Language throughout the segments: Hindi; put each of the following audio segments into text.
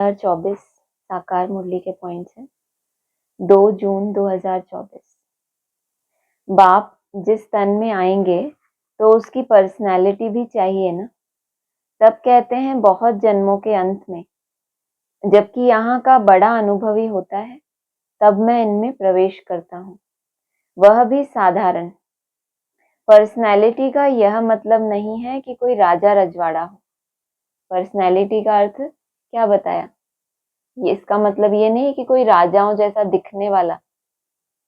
2024 साकार मुरली के पॉइंट्स हैं। 2 जून 2024 बाप जिस तन में आएंगे तो उसकी पर्सनैलिटी भी चाहिए ना। तब कहते हैं बहुत जन्मों के अंत में, जबकि यहाँ का बड़ा अनुभवी होता है, तब मैं इनमें प्रवेश करता हूँ, वह भी साधारण। पर्सनैलिटी का यह मतलब नहीं है कि कोई राजा रजवाड़ा हो। पर्सनैलिटी का अर्थ क्या बताया? ये इसका मतलब ये नहीं कि कोई राजाओं जैसा दिखने वाला।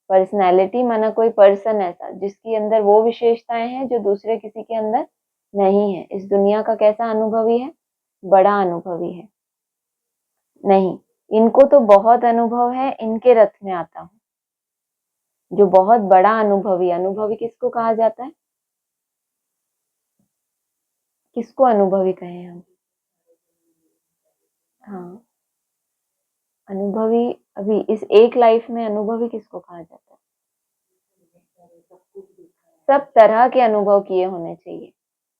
पर्सनैलिटी माना कोई पर्सन ऐसा जिसके अंदर वो विशेषताएं हैं जो दूसरे किसी के अंदर नहीं है। इस दुनिया का कैसा अनुभवी है? बड़ा अनुभवी है। नहीं, इनको तो बहुत अनुभव है, इनके रथ में आता हूँ। जो बहुत बड़ा अनुभवी, अनुभवी किसको कहा जाता है? किसको अनुभवी कहें हम? हाँ, अनुभवी। अभी इस एक लाइफ में अनुभवी किसको कहा जाता है? सब तरह के अनुभव किए होने चाहिए,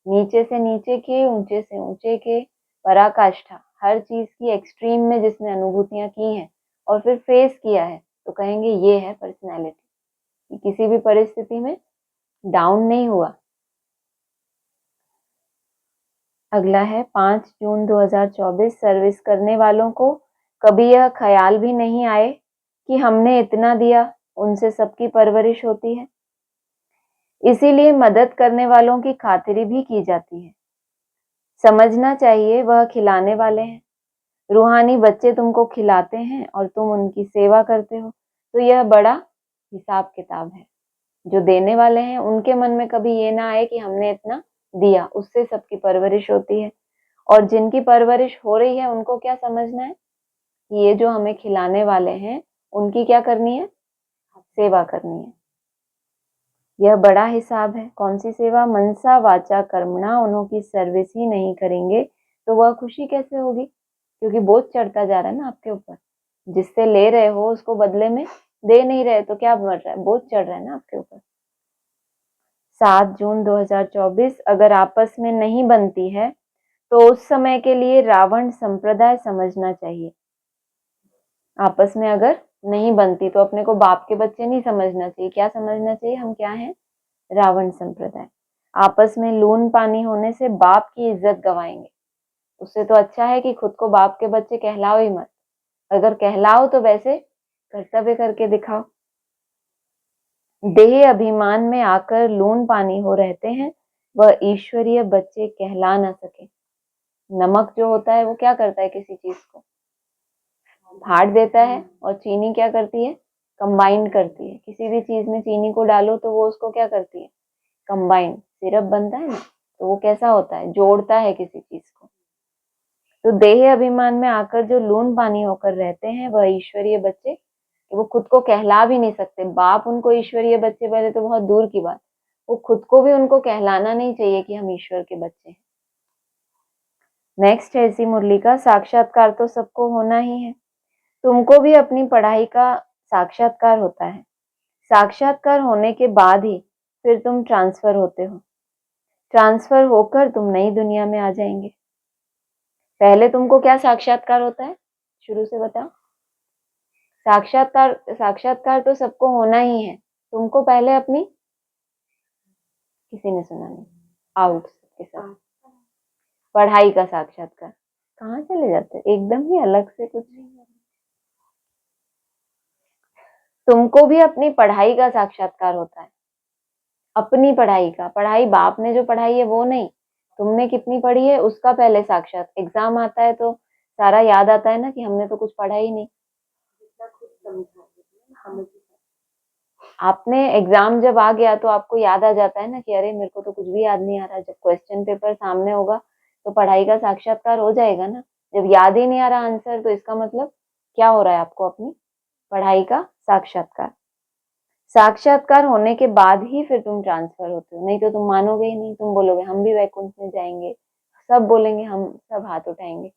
नीचे से नीचे के, ऊंचे से ऊंचे के, पराकाष्ठा, हर चीज की एक्सट्रीम में जिसने अनुभूतियां की हैं और फिर फेस किया है, तो कहेंगे ये है पर्सनैलिटी। किसी भी परिस्थिति में डाउन नहीं हुआ। अगला है 5 जून 2024 सर्विस करने वालों को कभी यह ख्याल भी नहीं आए कि हमने इतना दिया, उनसे सबकी परवरिश होती है। इसीलिए मदद करने वालों की खातिरी भी की जाती है। समझना चाहिए वह खिलाने वाले हैं। रूहानी बच्चे तुमको खिलाते हैं और तुम उनकी सेवा करते हो, तो यह बड़ा हिसाब किताब है। जो देने वाले हैं उनके मन में कभी ये ना आए कि हमने इतना दिया, उससे सबकी परवरिश होती है। और जिनकी परवरिश हो रही है उनको क्या समझना है कि ये जो हमें खिलाने वाले हैं उनकी क्या करनी है? सेवा करनी है। यह बड़ा हिसाब है। कौन सी सेवा? मनसा वाचा कर्मणा। उन्हों सर्विस ही नहीं करेंगे तो वह खुशी कैसे होगी? क्योंकि बोझ चढ़ता जा रहा है ना आपके ऊपर। जिससे ले रहे हो उसको बदले में दे नहीं रहे तो क्या बढ़ रहा है? बोझ चढ़ रहा है ना आपके ऊपर। 7 जून 2024 अगर आपस में नहीं बनती है तो उस समय के लिए रावण संप्रदाय समझना चाहिए। आपस में अगर नहीं बनती तो अपने को बाप के बच्चे नहीं समझना चाहिए। क्या समझना चाहिए? हम क्या हैं? रावण संप्रदाय। आपस में लून पानी होने से बाप की इज्जत गवाएंगे। उससे तो अच्छा है कि खुद को बाप के बच्चे कहलाओ ही मत। अगर कहलाओ तो वैसे कर्तव्य करके दिखाओ। देह अभिमान में आकर लून पानी हो रहते हैं, वह ईश्वरीय बच्चे कहला ना सके। नमक जो होता है वो क्या करता है? किसी चीज को फाड़ देता है, और चीनी क्या करती है? कंबाइन करती है। किसी भी चीज में चीनी को डालो तो वो उसको क्या करती है? कंबाइन। सिरप बनता है ना, तो वो कैसा होता है? जोड़ता है किसी चीज को। तो देह अभिमान में आकर जो लून पानी होकर रहते हैं वह ईश्वरीय बच्चे, वो खुद को कहला भी नहीं सकते। बाप उनको ईश्वरीय बच्चे पहले तो बहुत दूर की बात, वो खुद को भी उनको कहलाना नहीं चाहिए कि हम ईश्वर के बच्चे हैं। नेक्स्ट है इसी मुरली का, साक्षात्कार तो सबको होना ही है। तुमको भी अपनी पढ़ाई का साक्षात्कार होता है। साक्षात्कार होने के बाद ही फिर तुम ट्रांसफर होते हो। ट्रांसफर होकर तुम नई दुनिया में आ जाएंगे। पहले तुमको क्या साक्षात्कार होता है? शुरू से बताओ। साक्षात्कार तो सबको होना ही है। तुमको पहले अपनी, किसी ने सुना नहीं, आउट के साथ पढ़ाई का साक्षात्कार। कहाँ चले जाते? एकदम ही अलग से कुछ। तुमको भी अपनी पढ़ाई का साक्षात्कार होता है। अपनी पढ़ाई का, पढ़ाई बाप ने जो पढ़ाई है वो नहीं, तुमने कितनी पढ़ी है उसका पहले साक्षात। एग्जाम आता है तो सारा याद आता है ना कि हमने तो कुछ पढ़ा ही नहीं। आपने एग्जाम जब आ गया तो आपको याद आ जाता है ना कि अरे मेरे को तो कुछ भी याद नहीं आ रहा। जब क्वेश्चन पेपर सामने होगा तो पढ़ाई का साक्षात्कार हो जाएगा ना। जब याद ही नहीं आ रहा आंसर तो इसका मतलब क्या हो रहा है? आपको अपनी पढ़ाई का साक्षात्कार। साक्षात्कार होने के बाद ही फिर तुम ट्रांसफर होते हो, नहीं तो तुम मानोगे ही नहीं। तुम बोलोगे हम भी वैकुंठ में जाएंगे, सब बोलेंगे, हम सब हाथ उठाएंगे।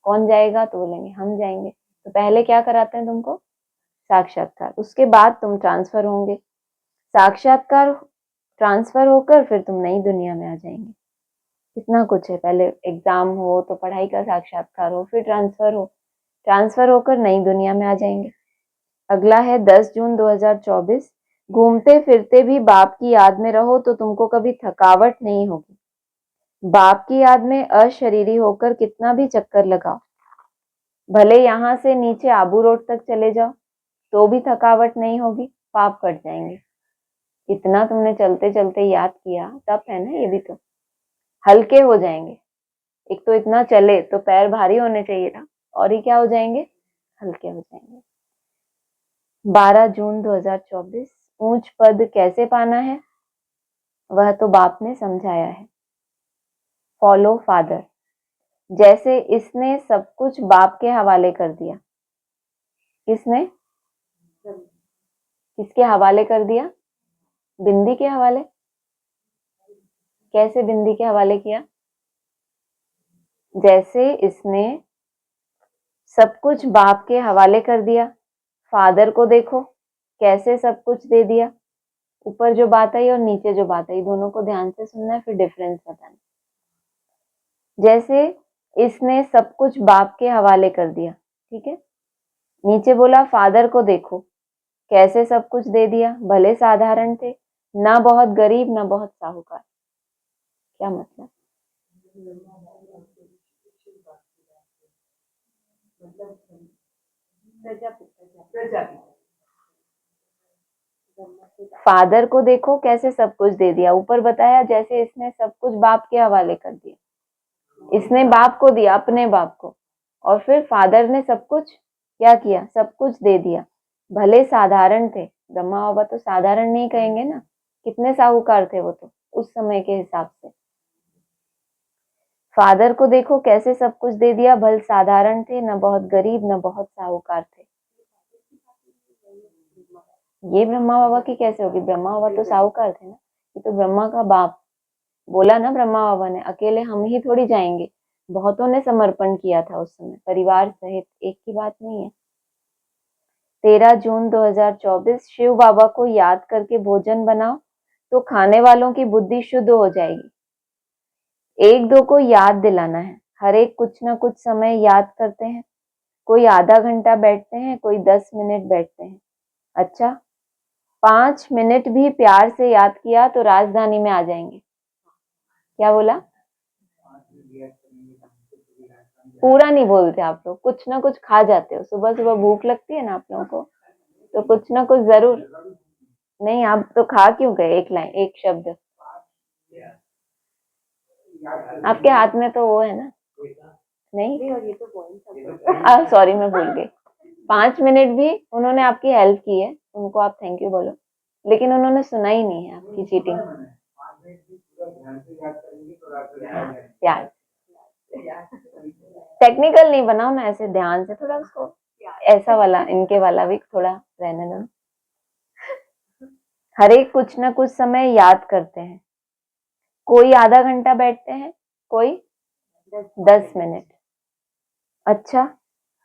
कौन जाएगा? तो बोलेंगे हम जाएंगे। तो पहले क्या कराते हैं तुमको? साक्षात्कार। उसके बाद तुम ट्रांसफर होंगे। साक्षात्कार, ट्रांसफर होकर फिर तुम नई दुनिया में आ जाएंगे। कितना कुछ है। पहले एग्जाम हो तो पढ़ाई का साक्षात्कार हो, फिर ट्रांसफर हो, ट्रांसफर होकर नई दुनिया में आ जाएंगे। अगला है 10 जून 2024, घूमते फिरते भी बाप की याद में रहो तो तुमको कभी थकावट नहीं होगी। बाप की याद में अशरीरी होकर कितना भी चक्कर लगाओ, भले यहाँ से नीचे आबू रोड तक चले जाओ तो भी थकावट नहीं होगी, पाप कट जाएंगे। इतना तुमने चलते चलते याद किया, तब है ना ये भी तो हल्के हो जाएंगे। एक तो इतना चले तो पैर भारी होने चाहिए था, और ही क्या हो जाएंगे, हल्के हो जाएंगे। 12 जून 2024, ऊंच पद कैसे पाना है वह तो बाप ने समझाया है। फॉलो फादर, जैसे इसने सब कुछ बाप के हवाले कर दिया। किसने, किसके हवाले कर दिया, बिंदी के हवाले। कैसे बिंदी के हवाले किया, जैसे इसने सब कुछ बाप के हवाले कर दिया। फादर को देखो कैसे सब कुछ दे दिया। ऊपर जो बात आई और नीचे जो बात आई दोनों को ध्यान से सुनना है, फिर डिफरेंस बताना। जैसे इसने सब कुछ बाप के हवाले कर दिया, ठीक है। नीचे बोला फादर को देखो कैसे सब कुछ दे दिया, भले साधारण थे, ना बहुत गरीब ना बहुत साहूकार। क्या मतलब, फादर को देखो कैसे सब कुछ दे दिया, ऊपर बताया जैसे इसने सब कुछ बाप के हवाले कर दिया। इसने बाप को दिया, अपने बाप को, और फिर फादर ने सब कुछ क्या किया, सब कुछ दे दिया। भले साधारण थे, ब्रह्मा बाबा तो साधारण नहीं कहेंगे ना, कितने साहूकार थे वो तो उस समय के हिसाब से। फादर को देखो कैसे सब कुछ दे दिया, भले साधारण थे, न बहुत गरीब न बहुत साहूकार थे। ये ब्रह्मा बाबा की कैसे होगी, ब्रह्मा बाबा तो साहूकार थे ना, ये तो ब्रह्मा का बाप बोला ना ब्रह्मा बाबा ने, अकेले हम ही थोड़ी जाएंगे, बहुतों ने समर्पण किया था उस समय, परिवार सहित, एक की बात नहीं है। 13 जून 2024, शिव बाबा को याद करके भोजन बनाओ तो खाने वालों की बुद्धि शुद्ध हो जाएगी। एक दो को याद दिलाना है, हर एक कुछ ना कुछ समय याद करते हैं, कोई आधा घंटा बैठते हैं, कोई 10 मिनट बैठते हैं। अच्छा, 5 मिनट भी प्यार से याद किया तो राजधानी में आ जाएंगे। क्या बोला, पूरा नहीं बोलते आप लोग, कुछ ना कुछ खा जाते हो, सुबह सुबह भूख लगती है ना आप लोगों को, तो कुछ ना कुछ जरूर। नहीं, आप तो खा क्यों गए, एक लाइन, एक शब्द, आपके हाथ में तो वो है ना, नहीं सॉरी मैं भूल गई। 5 मिनट भी उन्होंने आपकी हेल्प की है, उनको आप थैंक यू बोलो, लेकिन उन्होंने सुना ही नहीं है आपकी चीटिंग। प्यार, टेक्निकल नहीं बनाओ ना, ऐसे ध्यान से थोड़ा उसको, ऐसा वाला, इनके वाला भी थोड़ा रहने दो। हर एक कुछ ना कुछ समय याद करते हैं, कोई आधा घंटा बैठते हैं, कोई 10 मिनट। अच्छा,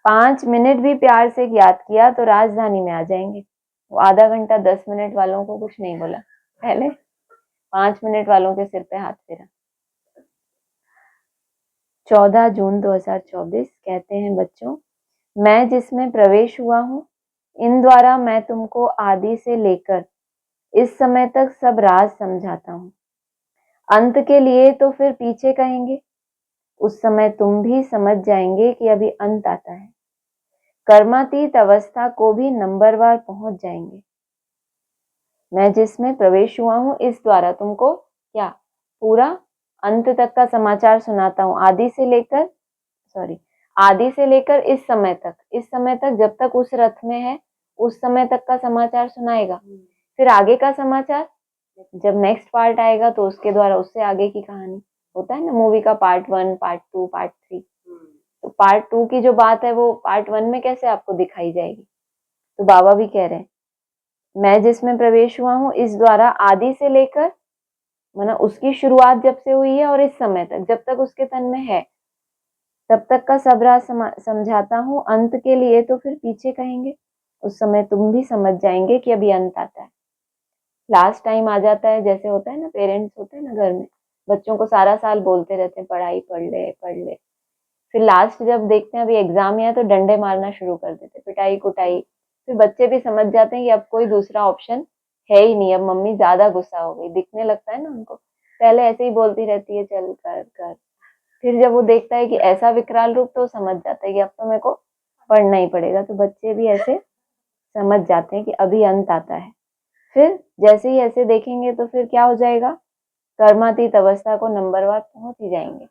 5 मिनट भी प्यार से याद किया तो राजधानी में आ जाएंगे। वो आधा घंटा 10 मिनट वालों को कुछ नहीं बोला, पहले 5 मिनट वालों के सिर पे हाथ फेरा। 14 जून 2024, कहते हैं बच्चों, मैं जिसमें प्रवेश हुआ हूँ, इन द्वारा मैं तुमको आदि से लेकर इस समय तक सब राज समझाता हूँ। अंत के लिए तो फिर पीछे कहेंगे, उस समय तुम भी समझ जाएंगे कि अभी अंत आता है। कर्मातीत अवस्था को भी नंबरवार पहुंच जाएंगे। मैं जिसमें प्रवेश हुआ हूँ, इस द्वारा तुमको क्या पूरा अंत तक का समाचार सुनाता हूँ, आदि से लेकर इस समय तक, इस समय तक जब तक उस रथ में है उस समय तक का समाचार सुनाएगा। फिर आगे का समाचार जब नेक्स्ट पार्ट आएगा तो उसके द्वारा उससे आगे की कहानी, होता है ना मूवी का पार्ट 1, पार्ट 2, पार्ट 3, तो पार्ट 2 की जो बात है वो पार्ट 1 में कैसे आपको दिखाई जाएगी। तो बाबा भी कह रहे हैं, मैं जिसमें प्रवेश हुआ हूँ, इस द्वारा आदि से लेकर, माना उसकी शुरुआत जब से हुई है और इस समय तक, जब तक उसके तन में है तब तक का सब राज समझाता हूँ। अंत के लिए तो फिर पीछे कहेंगे, उस समय तुम भी समझ जाएंगे कि अभी अंत आता है। लास्ट टाइम आ जाता है, जैसे होता है ना, पेरेंट्स होते हैं ना घर में, बच्चों को सारा साल बोलते रहते हैं पढ़ाई पढ़ ले पढ़ ले, फिर लास्ट जब देखते हैं अभी एग्जाम है तो डंडे मारना शुरू कर देते, पिटाई कुटाई। फिर बच्चे भी समझ जाते हैं कि अब कोई दूसरा ऑप्शन है ही नहीं, अब मम्मी ज्यादा गुस्सा हो गई, दिखने लगता है ना उनको। पहले ऐसे ही बोलती रहती है चल कर कर, फिर जब वो देखता है कि ऐसा विकराल रूप तो समझ जाता है कि अब तो मेरे को पढ़ना ही पड़ेगा। तो बच्चे भी ऐसे समझ जाते हैं कि अभी अंत आता है। फिर जैसे ही ऐसे देखेंगे तो फिर क्या हो जाएगा, कर्मातीत अवस्था को नंबरवार पहुंच ही जाएंगे।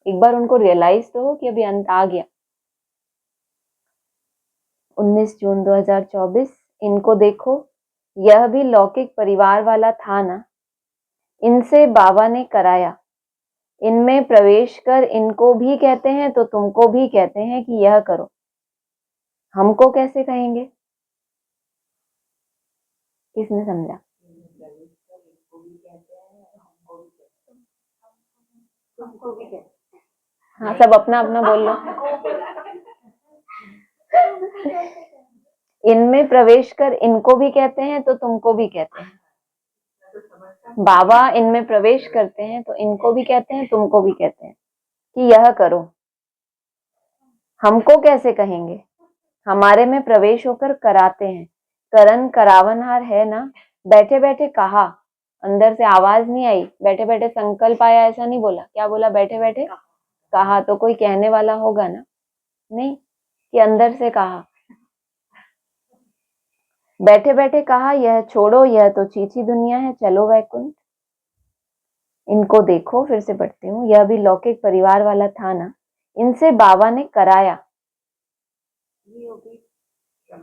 एक बार उनको रियलाइज तो हो कि अभी अंत आ गया। 19 जून 2024, इनको देखो, यह भी लौकिक परिवार वाला था ना, इनसे बाबा ने कराया। इनमें प्रवेश कर इनको भी कहते हैं तो तुमको भी कहते हैं कि यह करो। हमको कैसे कहेंगे? किसने समझा? हाँ, सब अपना अपना बोल लो। इनमें प्रवेश कर इनको भी कहते हैं तो तुमको भी कहते हैं। बाबा इनमें प्रवेश करते हैं तो इनको भी कहते हैं तुमको भी कहते हैं कि यह करो। हमको कैसे कहेंगे? हमारे में प्रवेश होकर कराते हैं। करन करावनहार है ना, बैठे बैठे कहा, अंदर से आवाज नहीं आई, बैठे बैठे संकल्प आया ऐसा नहीं बोला। क्या बोला? बैठे बैठे कहा। तो कोई कहने वाला होगा ना, नहीं कि अंदर से कहा। बैठे बैठे कहा यह छोड़ो, यह तो चीची दुनिया है, चलो वैकुंठ। इनको देखो, फिर से पढ़ती हूँ, यह भी लौकिक परिवार वाला था ना, इनसे बाबा ने कराया।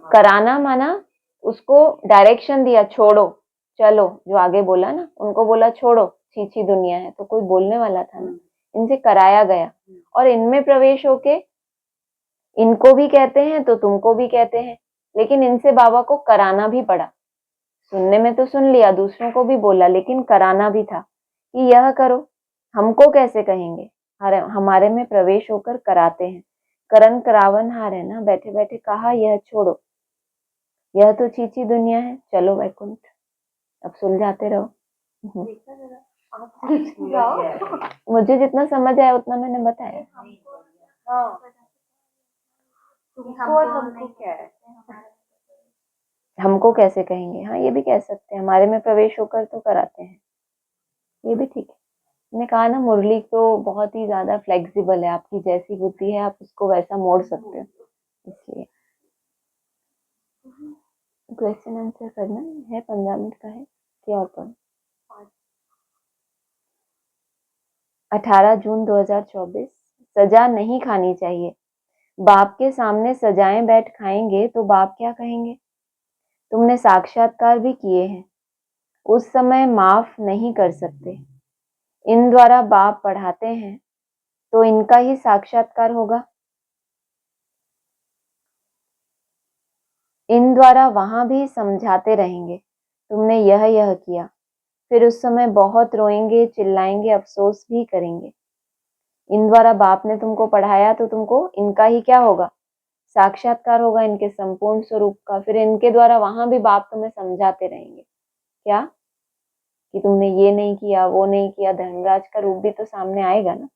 कराना माना उसको डायरेक्शन दिया, छोड़ो चलो, जो आगे बोला ना, उनको बोला छोड़ो चीची दुनिया है, तो कोई बोलने वाला था ना, इनसे कराया गया। और इनमें प्रवेश होके इनको भी कहते हैं तो तुमको भी कहते हैं, लेकिन इनसे बाबा को कराना भी पड़ा। सुनने में तो सुन लिया, दूसरों को भी बोला, लेकिन कराना भी था कि यह करो। हमको कैसे कहेंगे? हमारे में प्रवेश होकर कराते हैं। करन करावनहार है ना, बैठे बैठे कहा यह छोड़ो, यह तो चीची दुनिया है, चलो वैकुंठ। अब सुलझाते रहो। मुझे जितना समझ आया उतना मैंने बताया। हमको कैसे कहेंगे? हाँ, ये भी कह सकते हैं, हमारे में प्रवेश होकर तो कराते हैं, ये भी ठीक है। मैंने कहा ना, मुरली तो बहुत ही ज्यादा फ्लेक्सिबल है, आपकी जैसी बुद्धि है आप उसको वैसा मोड़ सकते हो, इसलिए क्वेश्चन आंसर करना है। 15 मिनट का है कि और पढ़ो? 18 जून 2024, सजा नहीं खानी चाहिए। बाप के सामने सजाएं बैठ खाएंगे तो बाप क्या कहेंगे? तुमने साक्षात्कार भी किए हैं, उस समय माफ नहीं कर सकते। इन द्वारा बाप पढ़ाते हैं तो इनका ही साक्षात्कार होगा। इन द्वारा वहां भी समझाते रहेंगे, तुमने यह किया। फिर उस समय बहुत रोएंगे, चिल्लाएंगे, अफसोस भी करेंगे। इन द्वारा बाप ने तुमको पढ़ाया तो तुमको इनका ही क्या होगा? साक्षात्कार होगा, इनके संपूर्ण स्वरूप का। फिर इनके द्वारा वहां भी बाप तुम्हें समझाते रहेंगे, क्या कि तुमने ये नहीं किया, वो नहीं किया। धर्मराज का रूप भी तो सामने आएगा ना।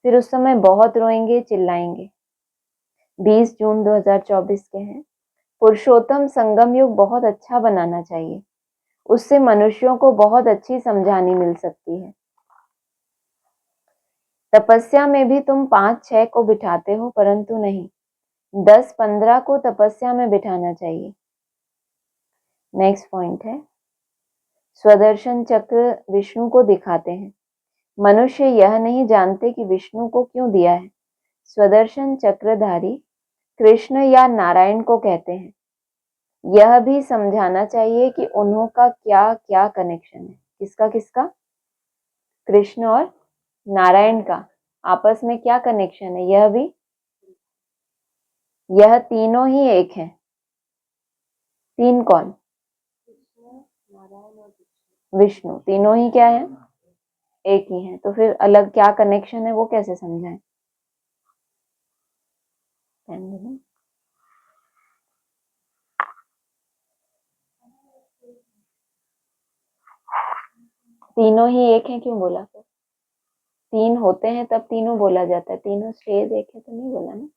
फिर उस समय बहुत रोएंगे, चिल्लाएंगे। 20 जून 2024 के हैं। पुरुषोत्तम संगम युग बहुत अच्छा बनाना चाहिए, उससे मनुष्यों को बहुत अच्छी समझानी मिल सकती है। तपस्या में भी तुम 5-6 को बिठाते हो, परंतु नहीं, 10-15 को तपस्या में बिठाना चाहिए। नेक्स्ट पॉइंट है, स्वदर्शन चक्र विष्णु को दिखाते हैं। मनुष्य यह नहीं जानते कि विष्णु को क्यों दिया है। स्वदर्शन चक्रधारी कृष्ण या नारायण को कहते हैं। यह भी समझाना चाहिए कि उन्हों का क्या क्या कनेक्शन है। किसका किसका? कृष्ण और नारायण का आपस में क्या कनेक्शन है, यह भी। यह तीनों ही एक हैं। तीन कौन? विष्णु। तीनों ही क्या है? एक ही है। तो फिर अलग क्या कनेक्शन है, वो कैसे समझाएं? तीनों ही एक है क्यों बोला? फिर तीन होते हैं तब तीनों बोला जाता है, तीनों स्टेज एक है तो नहीं बोला ना।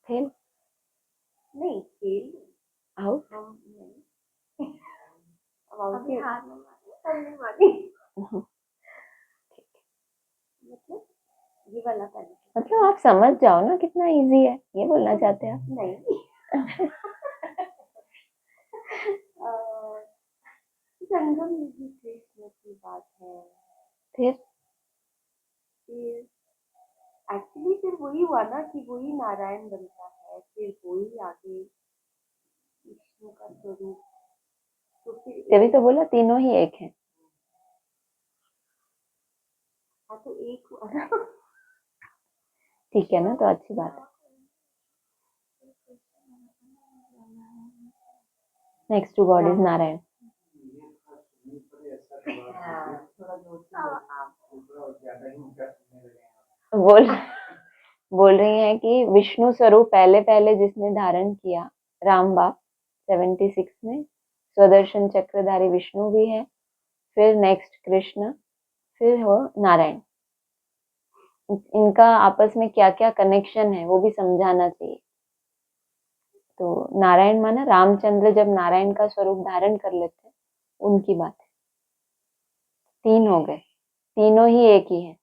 खेल नहीं खेल आउट। हम नहीं अभी हार नहीं मानी तब नहीं मानी मतलब ये वाला पहले मतलब आप समझ जाओ ना कितना इजी है, ये बोलना चाहते हैं आप। नहीं संगम युगी कृष्ण की बात है। फिर एक्चुअली फिर वही हुआ ना कि वही नारायण बनता है, फिर वही आगे विष्णु का स्वरूप, तो फिर तभी तो बोला तीनों ही एक है। हाँ तो एक हुआ ना। ठीक है ना, तो अच्छी बात है। Next to god is Narayan. बोल बोल रही हैं कि विष्णु स्वरूप पहले पहले जिसने धारण किया, राम बाप 76 में, स्वदर्शन चक्रधारी विष्णु भी है, फिर नेक्स्ट कृष्ण, फिर हो नारायण। इनका आपस में क्या क्या कनेक्शन है वो भी समझाना चाहिए। तो नारायण माना रामचंद्र जब नारायण का स्वरूप धारण कर लेते हैं, उनकी बात है। तीन हो गए, तीनों ही एक ही है।